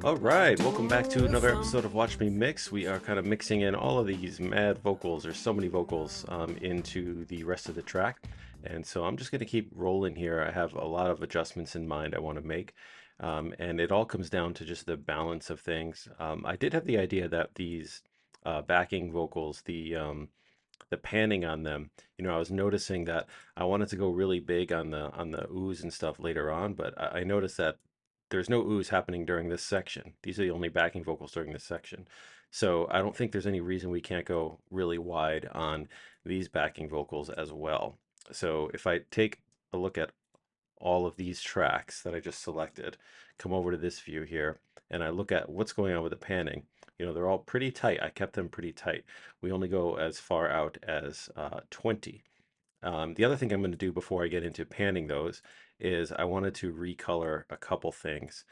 All right, welcome back to another episode of Watch Me Mix. We are kind of mixing in all of these mad vocals. There's so many vocals into the rest of the track. And so I'm just going to keep rolling here. I have a lot of adjustments in mind I want to make. And it all comes down to just the balance of things. I did have the idea that these backing vocals, the panning on them, I was noticing that I wanted to go really big on the oohs and stuff later on, but I noticed that there's no oohs happening during this section. These are the only backing vocals during this section. So I don't think there's any reason we can't go really wide on these backing vocals as well. So if I take a look at all of these tracks that I just selected, come over to this view here, and I look at what's going on with the panning. They're all pretty tight. I kept them pretty tight. We only go as far out as 20. The other thing I'm going to do before I get into panning those is I wanted to recolor a couple things.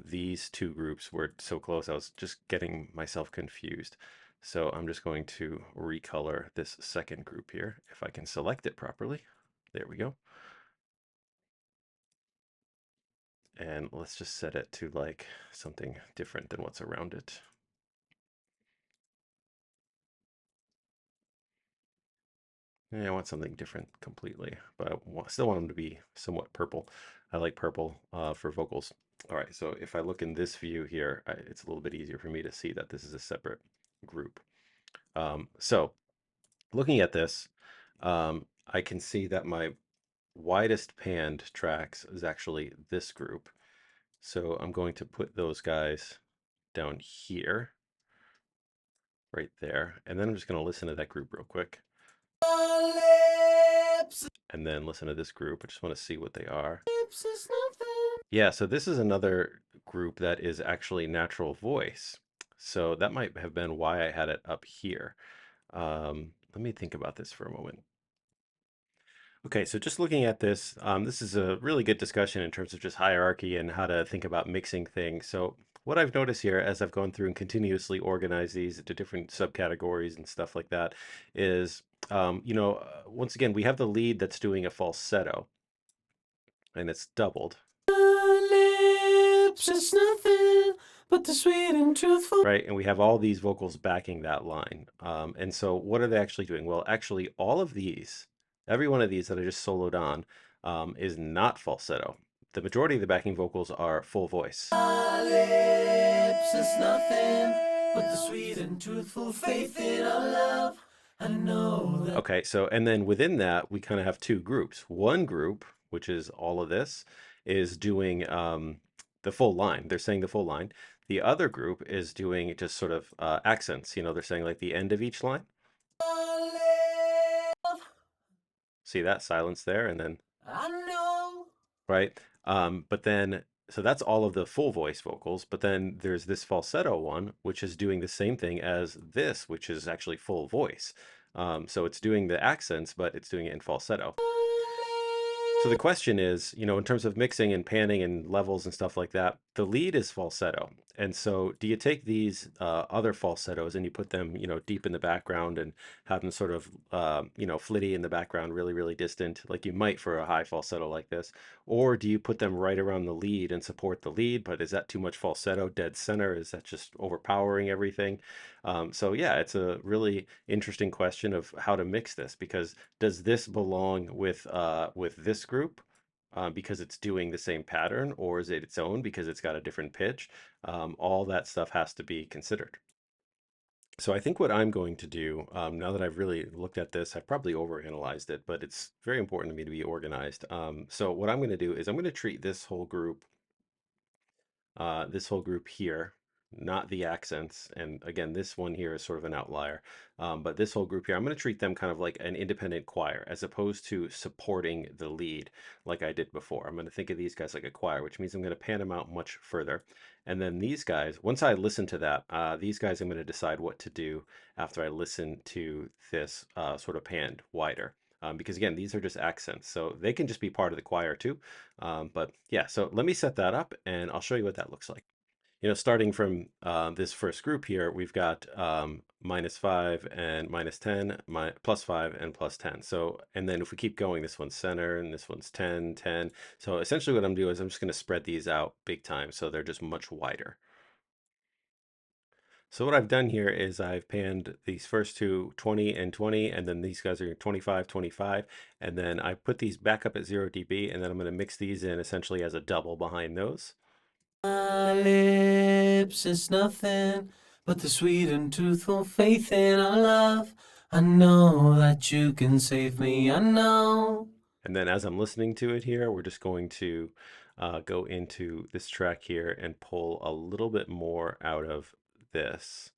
These two groups were so close, I was just getting myself confused. So I'm just going to recolor this second group here, if I can select it properly. There we go. And let's just set it to like something different than what's around it. Yeah, I want something different completely, but I still want them to be somewhat purple. I like purple for vocals. All right, so if I look in this view here, it's a little bit easier for me to see that this is a separate group. So looking at this, I can see that my widest panned tracks is actually this group. So I'm going to put those guys down here, right there, and then I'm just going to listen to that group real quick. And then listen to this group. I just want to see what they are. Yeah, so this is another group that is actually natural voice. So that might have been why I had it up here. Let me think about this for a moment. Okay, so just looking at this, this is a really good discussion in terms of just hierarchy and how to think about mixing things. So what I've noticed here as I've gone through and continuously organized these into different subcategories and stuff like that is, once again, we have the lead that's doing a falsetto and it's doubled. Lips is nothing but the sweet and truthful. Right, and we have all these vocals backing that line. And so what are they actually doing? Well, actually, all of these, every one of these that I just soloed on is not falsetto. The majority of the backing vocals are full voice. Lips is nothing but the sweet and truthful faith in our love. I know that. Okay, so and then within that, we kind of have two groups. One group, which is all of this, is doing the full line. They're saying the full line. The other group is doing just sort of accents. They're saying like the end of each line. See that silence there, and then I know. Right. But then so that's all of the full voice vocals. But then there's this falsetto one, which is doing the same thing as this, which is actually full voice. So it's doing the accents, but it's doing it in falsetto. So the question is, in terms of mixing and panning and levels and stuff like that, the lead is falsetto. And so do you take these other falsettos and you put them, deep in the background and have them sort of, flitty in the background, really, really distant, like you might for a high falsetto like this? Or do you put them right around the lead and support the lead? But is that too much falsetto, dead center? Is that just overpowering everything? So yeah, it's a really interesting question of how to mix this, because does this belong with this group because it's doing the same pattern, or is it its own because it's got a different pitch? All that stuff has to be considered. So I think what I'm going to do, now that I've really looked at this, I've probably overanalyzed it, but it's very important to me to be organized. So what I'm going to do is I'm going to treat this whole group here, not the accents. And again, this one here is sort of an outlier. But this whole group here, I'm going to treat them kind of like an independent choir as opposed to supporting the lead like I did before. I'm going to think of these guys like a choir, which means I'm going to pan them out much further. And then these guys, once I listen to that, these guys I'm going to decide what to do after I listen to this sort of panned wider. Because again, these are just accents, so they can just be part of the choir too. But yeah, so let me set that up and I'll show you what that looks like. Starting from this first group here, we've got -5 and -10, +5 and +10. So, and then if we keep going, this one's center and this one's 10, 10. So essentially what I'm doing is I'm just going to spread these out big time so they're just much wider. So what I've done here is I've panned these first two 20 and 20, and then these guys are 25, 25, and then I put these back up at 0 dB, and then I'm going to mix these in essentially as a double behind those. My lips is nothing but the sweet and truthful faith in our love. I know that you can save me, I know. And then as I'm listening to it here, we're just going to go into this track here and pull a little bit more out of this.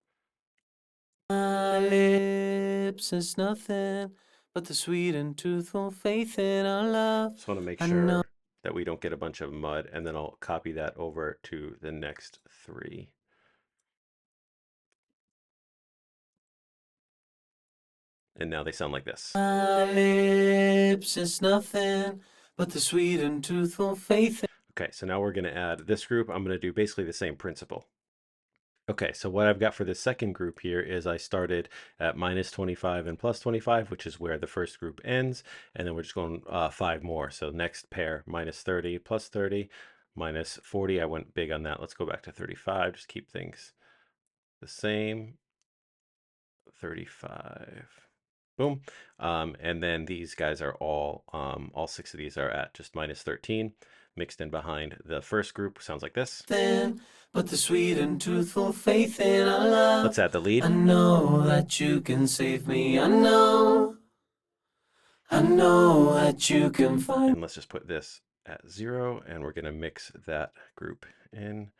My lips is nothing but the sweet and truthful faith in our love. Just want to make I know. sure that we don't get a bunch of mud, and then I'll copy that over to the next three. And now they sound like this. My lips is nothing but the sweet and truthful faith. Okay, so now we're going to add this group. I'm going to do basically the same principle. Okay, so what I've got for the second group here is I started at -25 and +25, which is where the first group ends, and then we're just going 5 more. So next pair, -30, +30, -40. I went big on that. Let's go back to 35, just keep things the same. 35. Boom. And then these guys are all 6 of these are at just -13, mixed in behind the first group. Sounds like this. But the sweet and truthful faith in our love. Let's add the lead. I know that you can save me. I know that you can find. And let's just put this at 0, and we're going to mix that group in.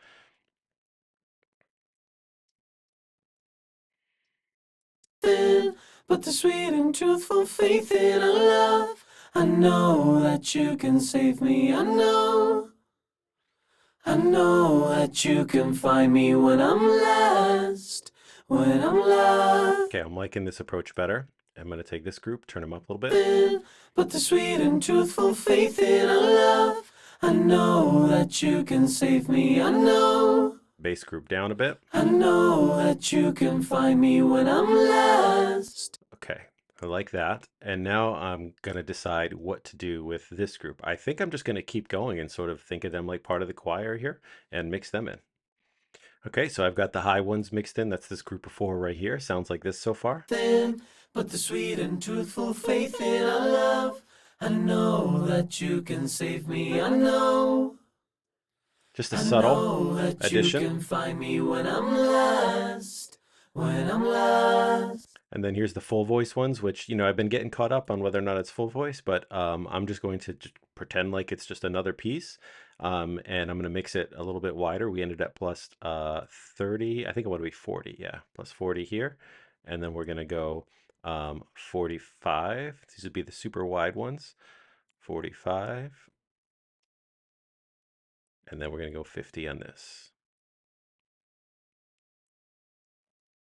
But the sweet and truthful faith in our love. I know that you can save me. I know that you can find me when I'm lost. When I'm lost. Okay, I'm liking this approach better. I'm going to take this group, turn them up a little bit. But the sweet and truthful faith in our love. I know that you can save me. I know. Bass group down a bit. I know that you can find me when I'm lost. Okay, I like that. And now I'm going to decide what to do with this group. I think I'm just going to keep going and sort of think of them like part of the choir here and mix them in. Okay, so I've got the high ones mixed in. That's this group of 4 right here. Sounds like this so far. But the sweet and truthful faith in our love. I know that you can save me. I know. Just a subtle that addition. You can find me when I'm lost. When I'm lost. And then here's the full voice ones, which, I've been getting caught up on whether or not it's full voice, but I'm just going to pretend like it's just another piece. And I'm going to mix it a little bit wider. We ended at plus 30. I think it would be 40. Yeah, plus 40 here. And then we're going to go 45. These would be the super wide ones. 45. And then we're going to go 50 on this.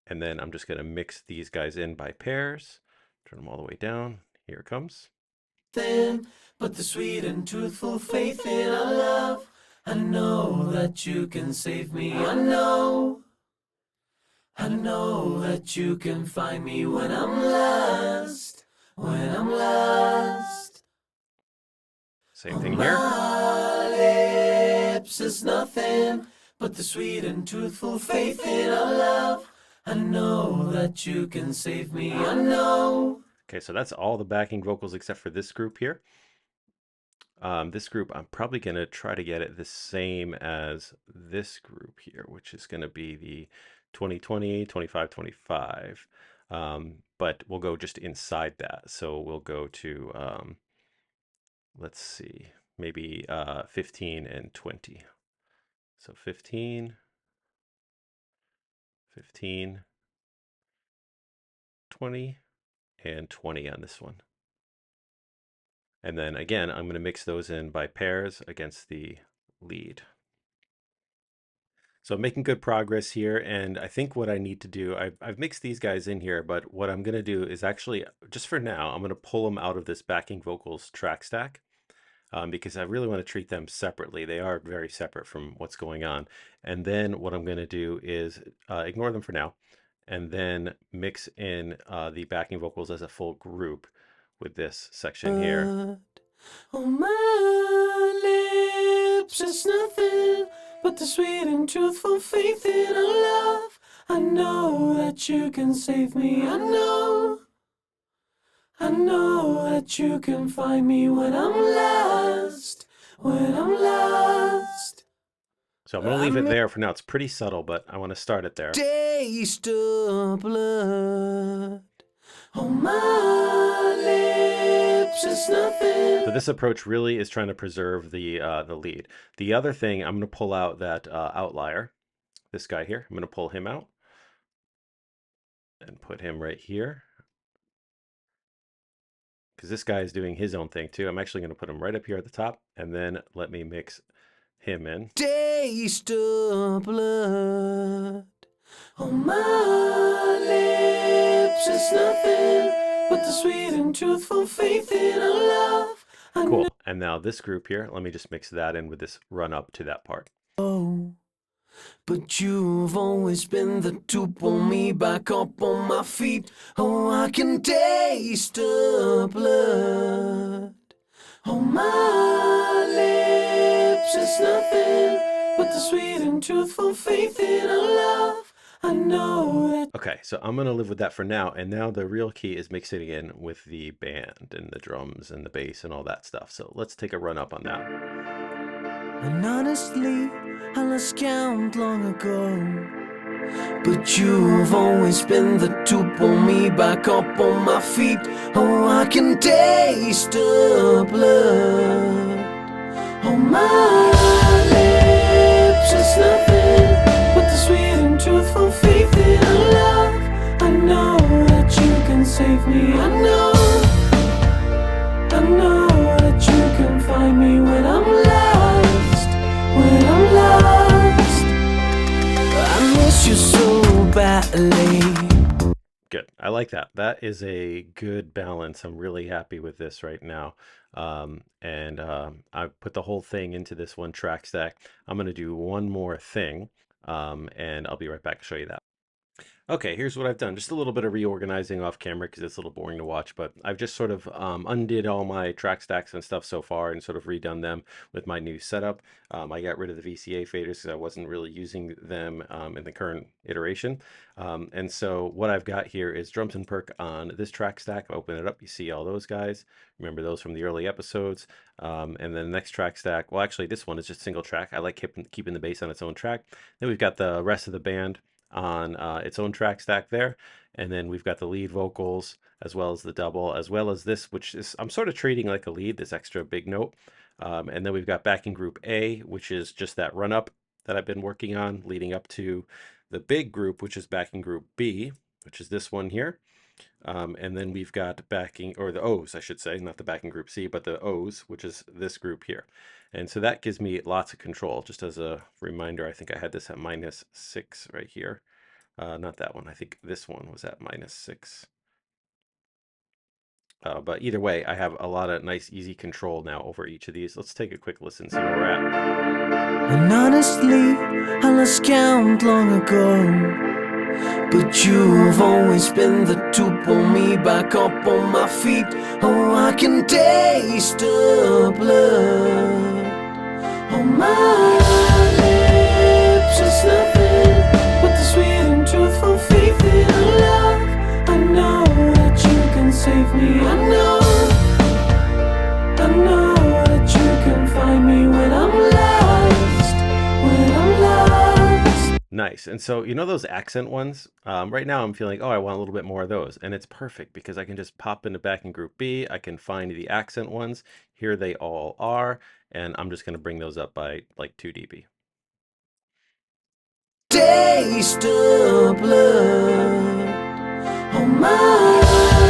And then I'm just going to mix these guys in by pairs. Turn them all the way down. Here it comes. But the sweet and truthful faith in our love. I know that you can save me. I know that you can find me when I'm lost. When I'm lost. Same thing here. My lips is nothing but the sweet and truthful faith in our love. I know that you can save me. I know. Okay, so that's all the backing vocals except for this group here. This group, I'm probably going to try to get it the same as this group here, which is going to be the 2020, 25, 25. But we'll go just inside that. So we'll go to, let's see, maybe 15 and 20. So 15, 15, 20, and 20 on this one. And then again, I'm going to mix those in by pairs against the lead. So I'm making good progress here, and I think what I need to do, I've mixed these guys in here, but what I'm going to do is actually, just for now, I'm going to pull them out of this backing vocals track stack because I really want to treat them separately. They are very separate from what's going on. And then what I'm going to do is ignore them for now, and then mix in the backing vocals as a full group with this section here. On my lips is nothing but the sweet and truthful faith in our love. I know that you can save me. I know that you can find me when I'm lost. When I'm lost. So I'm going to leave it there for now. It's pretty subtle, but I want to start it there. Taste of blood on my lips is nothing. So this approach really is trying to preserve the lead. The other thing, I'm going to pull out that outlier, this guy here. I'm going to pull him out and put him right here, because this guy is doing his own thing too. I'm actually going to put him right up here at the top, and then let me mix him in. Taste of blood on my lips is nothing but the sweet and truthful faith in our love. Cool. And now this group here, let me just mix that in with this run up to that part. Oh, but you've always been the to pull me back up on my feet. Oh, I can taste the blood on my lips is nothing but the sweet and truthful faith in our love. I know that. Okay, so I'm going to live with that for now. And now the real key is mixing it in with the band and the drums and the bass and all that stuff. So let's take a run up on that. And honestly, I lost count long ago. But you've always been the to pull me back up on my feet. Oh, I can taste the blood on my lips. It's nothing but the sweet and truthful faith in our love. I know that you can save me. I know that you can find me when I'm lost. When I'm lost, I miss you so badly. Good. I like that. That is a good balance. I'm really happy with this right now. I put the whole thing into this one track stack. I'm going to do one more thing, and I'll be right back to show you that. Okay, here's what I've done. Just a little bit of reorganizing off camera because it's a little boring to watch, but I've just sort of undid all my track stacks and stuff so far and sort of redone them with my new setup. I got rid of the VCA faders because I wasn't really using them in the current iteration. And so what I've got here is drums and perc on this track stack. Open it up, you see all those guys. Remember those from the early episodes. And then the next track stack, well, actually this one is just single track. I like keeping the bass on its own track. Then we've got the rest of the band on its own track stack there, and then we've got the lead vocals as well as the double, as well as this, which is I'm sort of treating like a lead, this extra big note, and then we've got backing group A, which is just that run up that I've been working on leading up to the big group, which is backing group B, which is this one here. And then we've got backing, or the O's, I should say, not the backing group C, but the O's, which is this group here. And so that gives me lots of control. Just as a reminder, I think I had this at -6 right here. Not that one. I think this one was at -6. But either way, I have a lot of nice, easy control now over each of these. Let's take a quick listen, see where we're at. And honestly, I lost count long ago. But you've always been the to pull me back up on my feet. Oh, I can taste the blood on my lips. It's nothing but the sweet and truthful faith in our love. I know that you can save me. I know that you can find me when I'm lost. When I'm lost. Nice. And so, you know those accent ones? Right now I'm feeling, oh, I want a little bit more of those. And it's perfect because I can just pop into backing group B. I can find the accent ones. Here they all are. And I'm just going to bring those up by like 2 dB. Taste the blood on my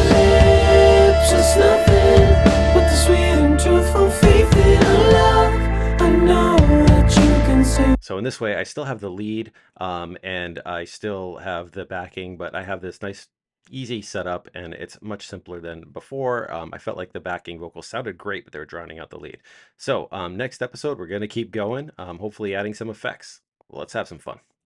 lips. It's nothing but the sweet and truthful faith in our love. I know that you can save. So in this way, I still have the lead and I still have the backing, but I have this nice easy setup and it's much simpler than before. I felt like the backing vocals sounded great, but they were drowning out the lead. So next episode, we're going to keep going, hopefully adding some effects. Let's have some fun.